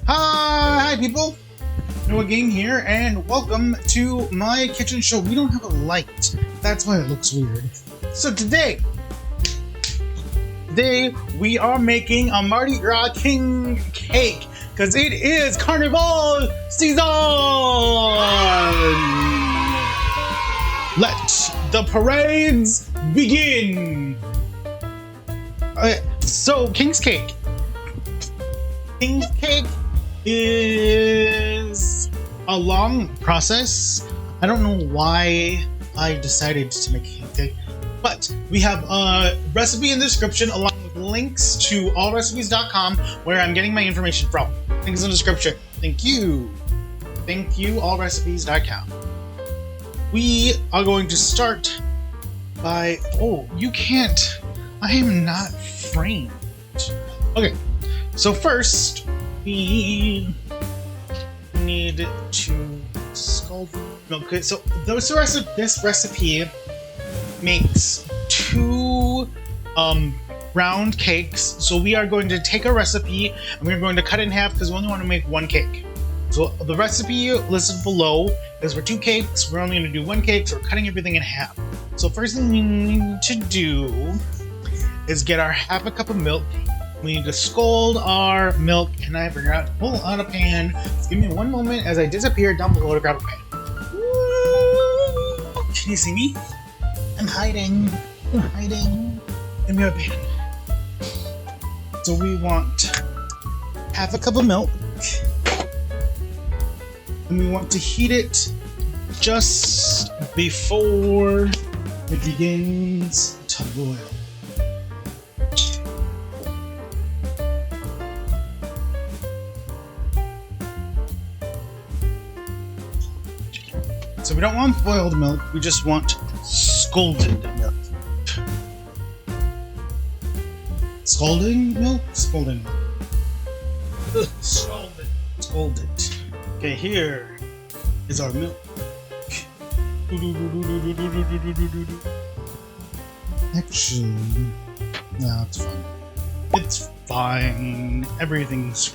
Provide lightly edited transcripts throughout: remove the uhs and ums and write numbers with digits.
Hi people! Noah Game here, and welcome to my kitchen show. We don't have a light, that's why it looks weird. So today we are making a Mardi Gras king cake, because it is Carnival season! Let the parades begin! So, King's Cake. King's Cake is a long process. I don't know why I decided to make a king cake, but we have a recipe in the description along with links to allrecipes.com where I'm getting my information from. Links in the description. Thank you. Thank you, allrecipes.com. We are going to start by... Oh, you can't... I am not framed. Okay, so first we need to scald milk. Okay, so this recipe makes two round cakes. So we are going to take a recipe and we're going to cut it in half because we only want to make one cake. So the recipe listed below is for two cakes. We're only going to do one cake, so we're cutting everything in half. So first thing we need to do is get our half a cup of milk. We need to scald our milk, and I forgot to pull out a pan. Just give me one moment as I disappear down below to grab a pan. Woo! Can you see me? I'm hiding. I'm hiding. Give me a pan. So we want half a cup of milk, and we want to heat it just before it begins to boil. So we don't want boiled milk, we just want scalded milk. Scalding milk? Scalding milk. Scalded. Scalded. Okay, here is our milk. Actually, no, it's fine. It's fine. Everything's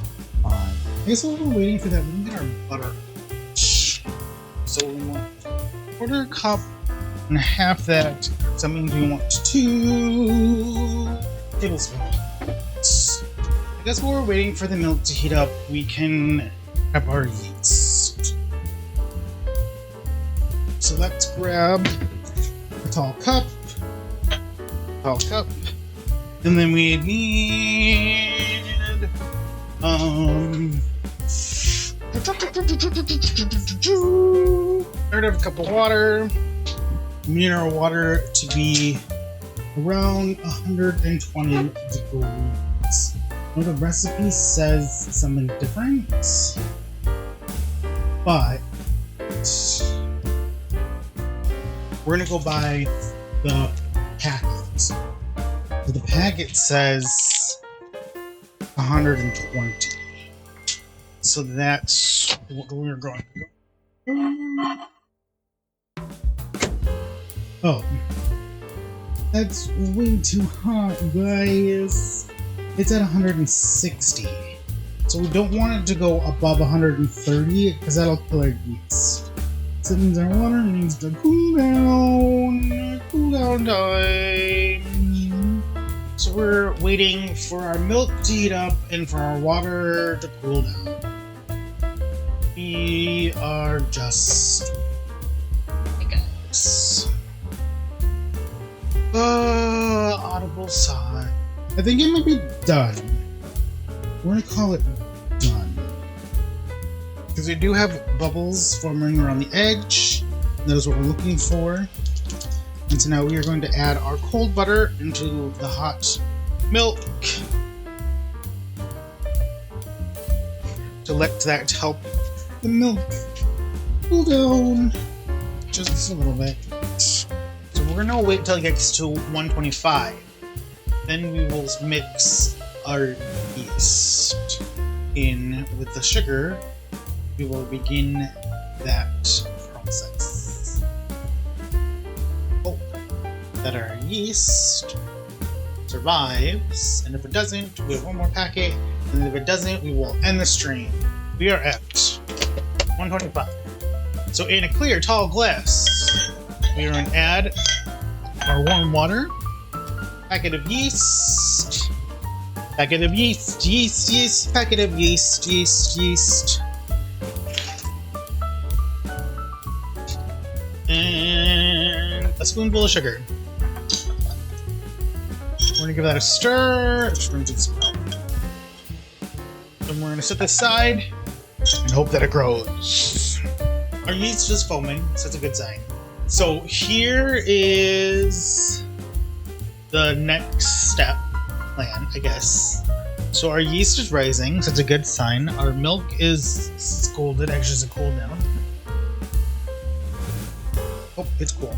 fine. I guess while we're waiting for that, we can get our butter. So we want a quarter cup and half that. So that means we want 2 tablespoons. I guess while we're waiting for the milk to heat up, we can prep our yeast. So let's grab a tall cup, and then we need third of a cup of water. We need our water to be around 120 degrees. Well, the recipe says something different, but we're gonna go by the packet. So the packet says 120. So that's what we're going to go. Oh, that's way too hot, guys. It's at 160. So we don't want it to go above 130 because that'll kill our yeast. So that means our water needs to cool down. Cool down time. So we're waiting for our milk to heat up and for our water to cool down. We are just guys. Audible sigh. I think it might be done. We're gonna call it done. Because we do have bubbles forming around the edge. That is what we're looking for. And so now we are going to add our cold butter into the hot milk to let that help the milk cool down just a little bit. So we're gonna wait till it gets to 125. Then we will mix our yeast in with the sugar. We will begin that process. Hope that our yeast survives, and if it doesn't, we have one more packet, and if it doesn't, we will end the stream. we are at 125. So in a clear, tall glass, we are going to add our warm water, packet of yeast, packet of yeast, yeast, packet of yeast, yeast, and a spoonful of sugar. We're gonna give that a stir. It's going to smell. And we're gonna set this aside and hope that it grows. Our yeast is foaming, so that's a good sign. So here is the next step plan, I guess. So our yeast is rising, so it's a good sign. Our milk is scalded, actually it's a cool down. Oh, it's cool.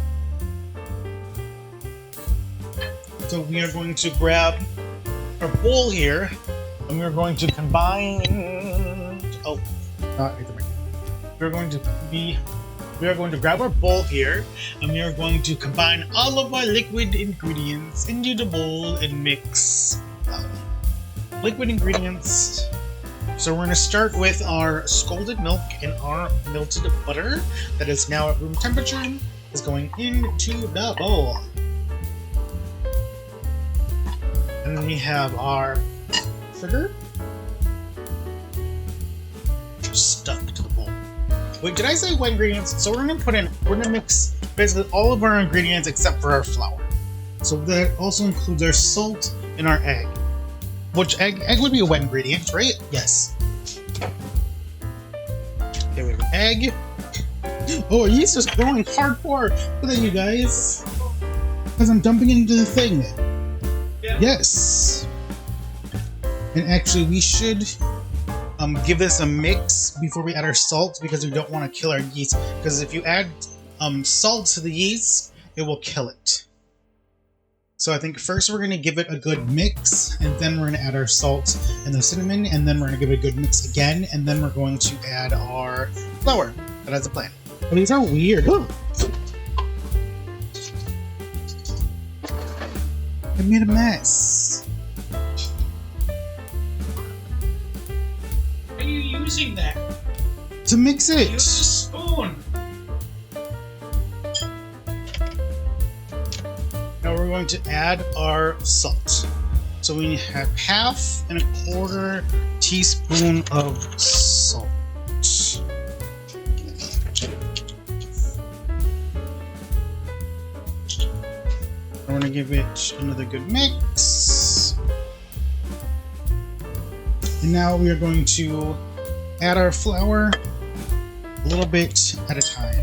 So we are going to grab our bowl here, and we are going to combine. Oh, not at the mic. We are going to grab our bowl here, and we are going to combine all of our liquid ingredients into the bowl and mix liquid ingredients. So we're going to start with our scalded milk and our melted butter that is now at room temperature is going into the bowl. And then we have our sugar stuck to the bowl. Wait, did I say what ingredients? So we're gonna mix basically all of our ingredients except for our flour. So that also includes our salt and our egg. Which egg would be a wet ingredient, right? Yes. Okay, we have egg. Oh, our yeast is growing hardcore. Look at that, you guys. Because I'm dumping it into the thing. Yeah. Yes. And actually, we should give this a mix before we add our salt because we don't want to kill our yeast. Because if you add salt to the yeast, it will kill it. So I think first we're going to give it a good mix, and then we're going to add our salt and the cinnamon, and then we're going to give it a good mix again, and then we're going to add our flour. That's the plan. Oh, these are weird. Ooh. I made a mess. Why are you using that? To mix it. Use a spoon. Now we're going to add our salt. So we have 1/2 and 1/4 teaspoon of salt. I'm going to give it another good mix. And now we are going to add our flour a little bit at a time.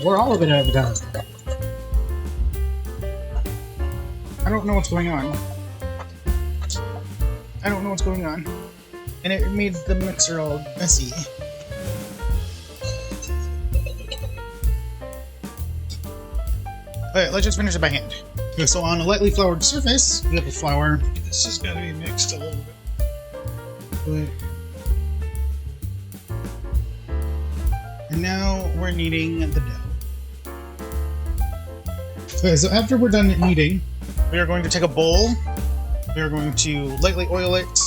Or all of it at a time. I don't know what's going on. I don't know what's going on. And it made the mixer all messy. Alright, let's just finish it by hand. Okay, so on a lightly floured surface, we have the flour. This has got to be mixed a little bit. And now we're kneading the dough. Okay, so after we're done kneading, we are going to take a bowl. We are going to lightly oil it.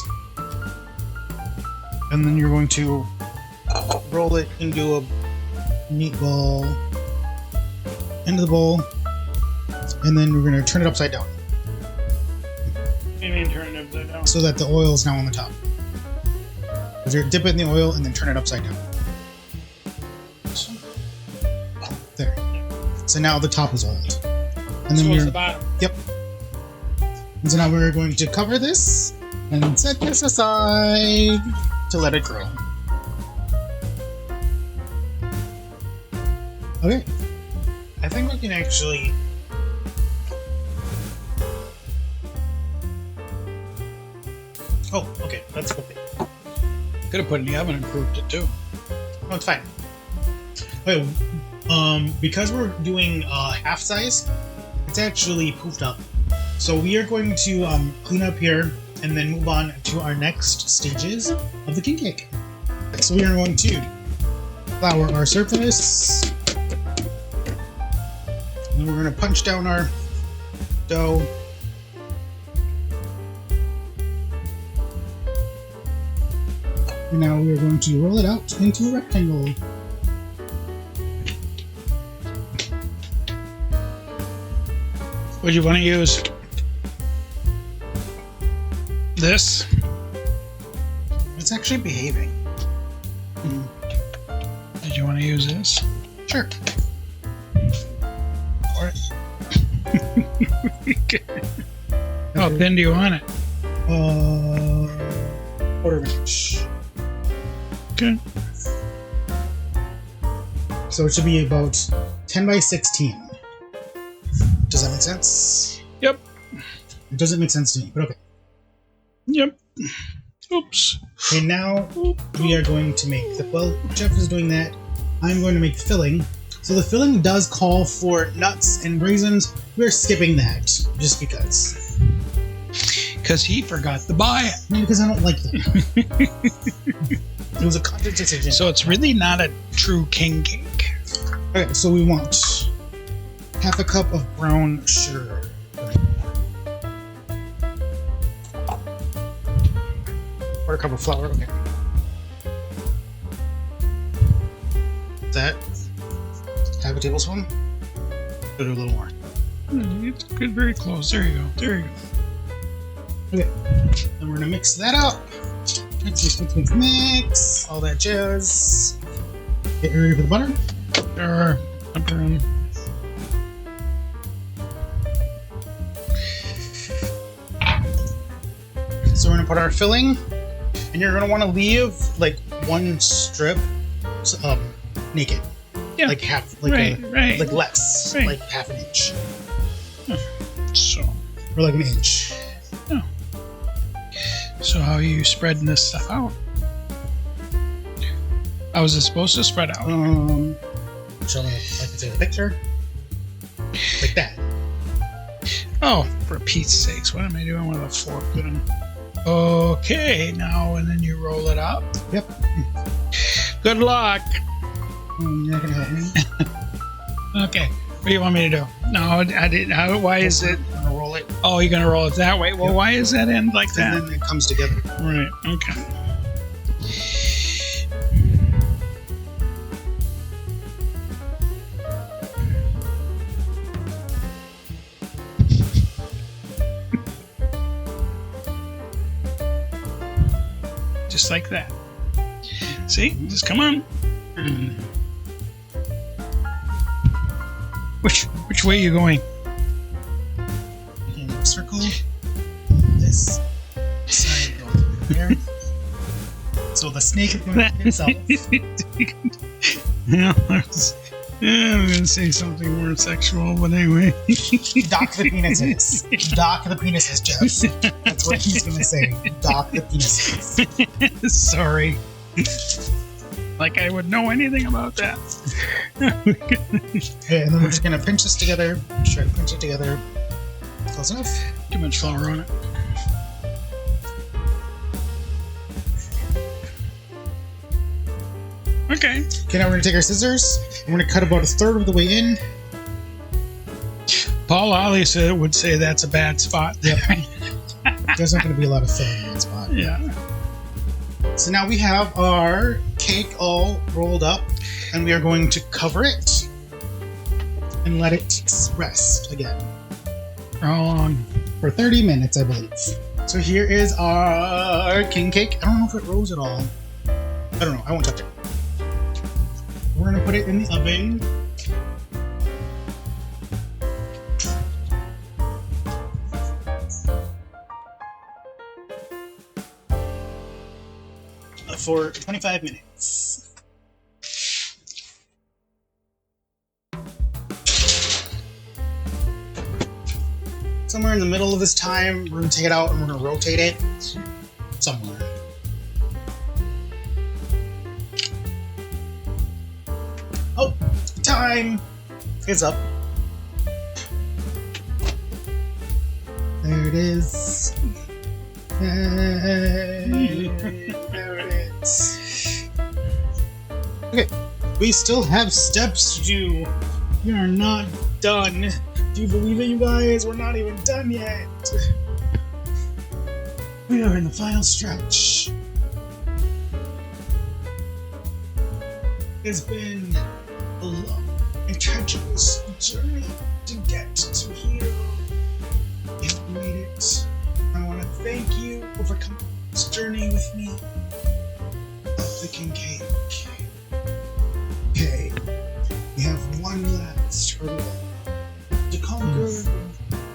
And then you're going to roll it into a meatball into the bowl. And then we're going to turn it upside down. What do you mean turn it upside down? So that the oil is now on the top. So you dip it in the oil and then turn it upside down. There. So now the top is oiled. And then we're the bottom. Yep. And so now we're going to cover this and set this aside to let it grow. Okay. I think we can actually. Oh, okay. That's okay. Could have put it in the oven and cooked it too. No, it's fine. Wait, because we're doing half size, it's actually poofed up. So we are going to clean up here and then move on to our next stages of the king cake. So we are going to flour our surface. And we're going to punch down our dough. And now we are going to roll it out into a rectangle. Would you want to use this? It's actually behaving. Did you want to use this? Sure. Or How thin do you want it? quarter of an inch. Okay. So it should be about 10 by 16. Does that make sense? Yep. It doesn't make sense to me, but okay. Yep. Oops. Okay, now we are going to make the, well, Jeff is doing that. I'm going to make the filling. So the filling does call for nuts and raisins. We're skipping that, just because. Because he forgot to buy it. No, because I don't like them. It was a conscious decision. So it's really not a true king cake. Okay, so we want half a cup of brown sugar. Quarter cup of flour, okay. That, half a tablespoon. Go to a little more. It's good, very close. There you go. There you go. Okay, then we're gonna mix that up. Mix, all that jazz. Get ready for the butter. Sure. Up around. So we're gonna put our filling, and you're gonna want to leave like one strip, naked. Yeah. Like half, like Right. like less, Right. like half an inch, So, or like an inch. so how are you spreading this stuff out? How is it supposed to spread out? Show me, like it's in the picture, like that. Oh, for Pete's sakes, what am I doing with a fork then? Okay, now and then you roll it up. Yep. Good luck. You're not gonna help me. Okay, what do you want me to do? No, I didn't. Why is it? I'm gonna roll it, Oh, you're gonna roll it that way. Well, Yep. why is that end like that? and then it comes together. Right. Okay. Just like that. See? Just come on. Which way are you going? And circle this side over there. So the snake is going to hit itself. Yeah, I was gonna say something more sexual, but anyway. Dock the penises. Dock the penises, Jeff. That's what he's gonna say. Dock the penises. Sorry. Like I would know anything about that. Okay, and then we're just gonna pinch this together. Try to pinch it together. Close enough. Too much flour on it. Okay. Okay, now we're gonna take our scissors and we're gonna cut about a third of the way in. Paul Ollie would say that's a bad spot. Yep. There's not gonna be a lot of filling in that spot. Yeah. So now we have our cake all rolled up, and we are going to cover it and let it rest again How long? for 30 minutes, I believe. So here is our king cake. I don't know if it rose at all. I don't know. I won't touch it. We're gonna put it in the oven. For 25 minutes. Somewhere in the middle of this time, we're going to take it out and we're going to rotate it somewhere. Oh, time is up. There it is. Yay. There it is. Okay, we still have steps to do. We are not done. Do you believe it, you guys? We're not even done yet. We are in the final stretch. It's been a long and treacherous journey to get to here. You've made it. I want to thank you for coming on this journey with me. Of the king cake. Okay, we have one last hurdle to conquer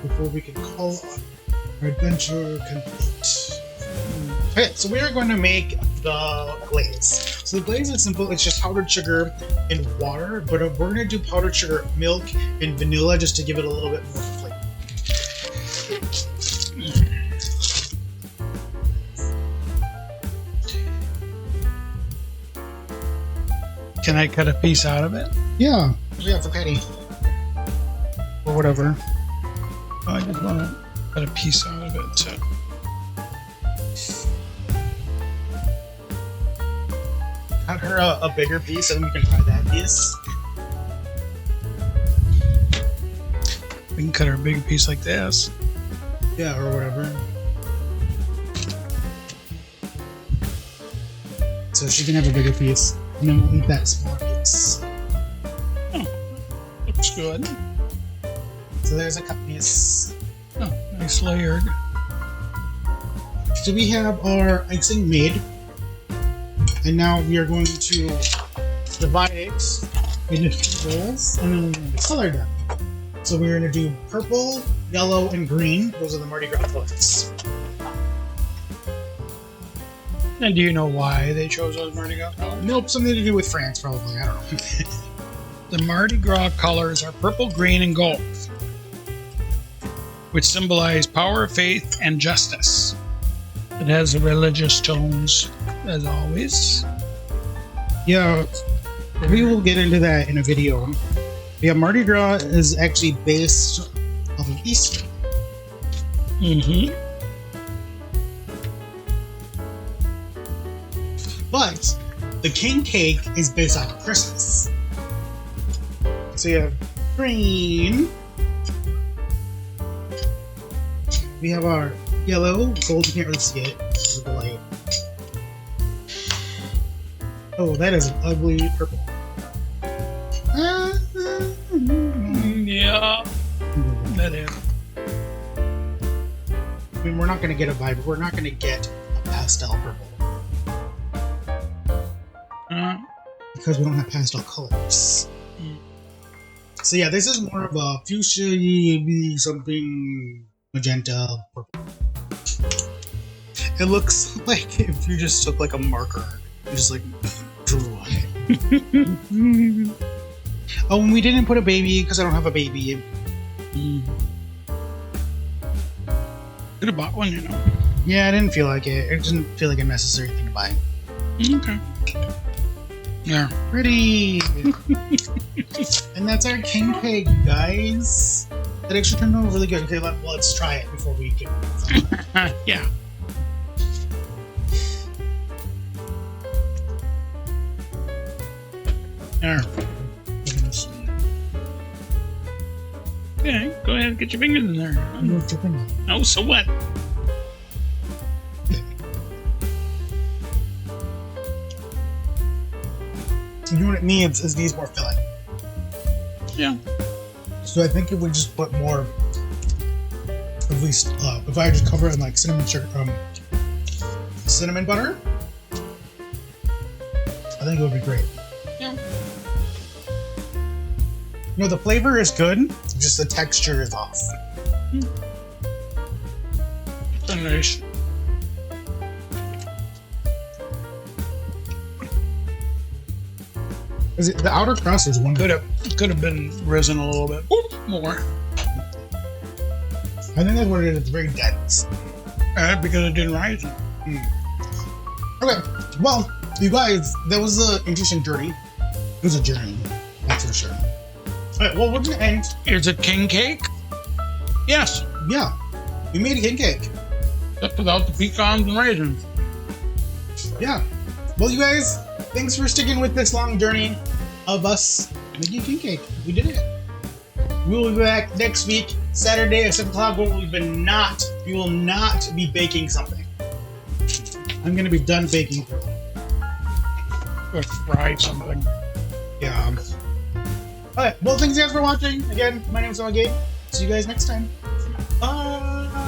before we can call on our adventure complete. Okay, so we are going to make the glaze. So the glaze is simple, it's just powdered sugar and water, but we're going to do powdered sugar, milk, and vanilla just to give it a little bit more flavor. Can I cut a piece out of it? Yeah, for Patty. Or whatever. Oh, I just want to cut a piece out of it. So. Cut her a bigger piece and then we can try that piece. We can cut her a big piece like this. Yeah, or whatever. So she can have a bigger piece, and then we'll eat that smaller piece. Oh, looks good. So there's a cut piece. Oh, nice layered. So we have our icing made, and now we are going to divide it into bowls, and then we're going to color them. So we're going to do purple, yellow, and green. Those are the Mardi Gras colors. And do you know why they chose those Mardi Gras colors? Nope, something to do with France, probably. I don't know. The Mardi Gras colors are purple, green, and gold, which symbolize power, faith, and justice. It has the religious tones, as always. Yeah, we will get into that in a video. Yeah, Mardi Gras is actually based off of Easter. Mm-hmm. But the king cake is based off of Christmas. So you have green. We have our yellow, gold. You can't really see it because of the light. Oh, that is an ugly purple. Yeah, that is. I mean, we're not going to get a vibe. We're not going to get a pastel purple. Because we don't have pastel colors. So yeah, this is more of a fuchsia, something magenta purple. It looks like if you just took like a marker and just like drew on it. Oh, and we didn't put a baby because I don't have a baby. Could have bought one, you know. Yeah, I didn't feel like it. It didn't feel like a necessary thing to buy. Okay. Yeah. Pretty. And that's our king cake, you guys. That actually turned out really good. Okay, let's try it before we get. Yeah. There. Okay, go ahead and get your fingers in there. Oh, so what? You know what it needs is needs more filling. Yeah. So I think if we just put more, at least if I just cover it in like cinnamon sugar, cinnamon butter, I think it would be great. Yeah. You know, the flavor is good, just the texture is off. So nice. Is it the outer crust is one? Could have been risen a little bit more. I think that's what it is. It's very dense. Because it didn't rise. Okay, well, you guys, that was an interesting journey. It was a journey, that's for sure. Alright, well, we're gonna end. Is it king cake? Yes. Yeah, we made a king cake. Just without the pecans and raisins. Yeah. Well, you guys, thanks for sticking with this long journey of us making king cake. We did it. We will be back next week, Saturday at 7 o'clock, where we will not be baking something. I'm gonna be done baking for a while. Or fry something. Yeah. Alright, well, thanks guys for watching. Again, my name is Gabe. See you guys next time. Bye!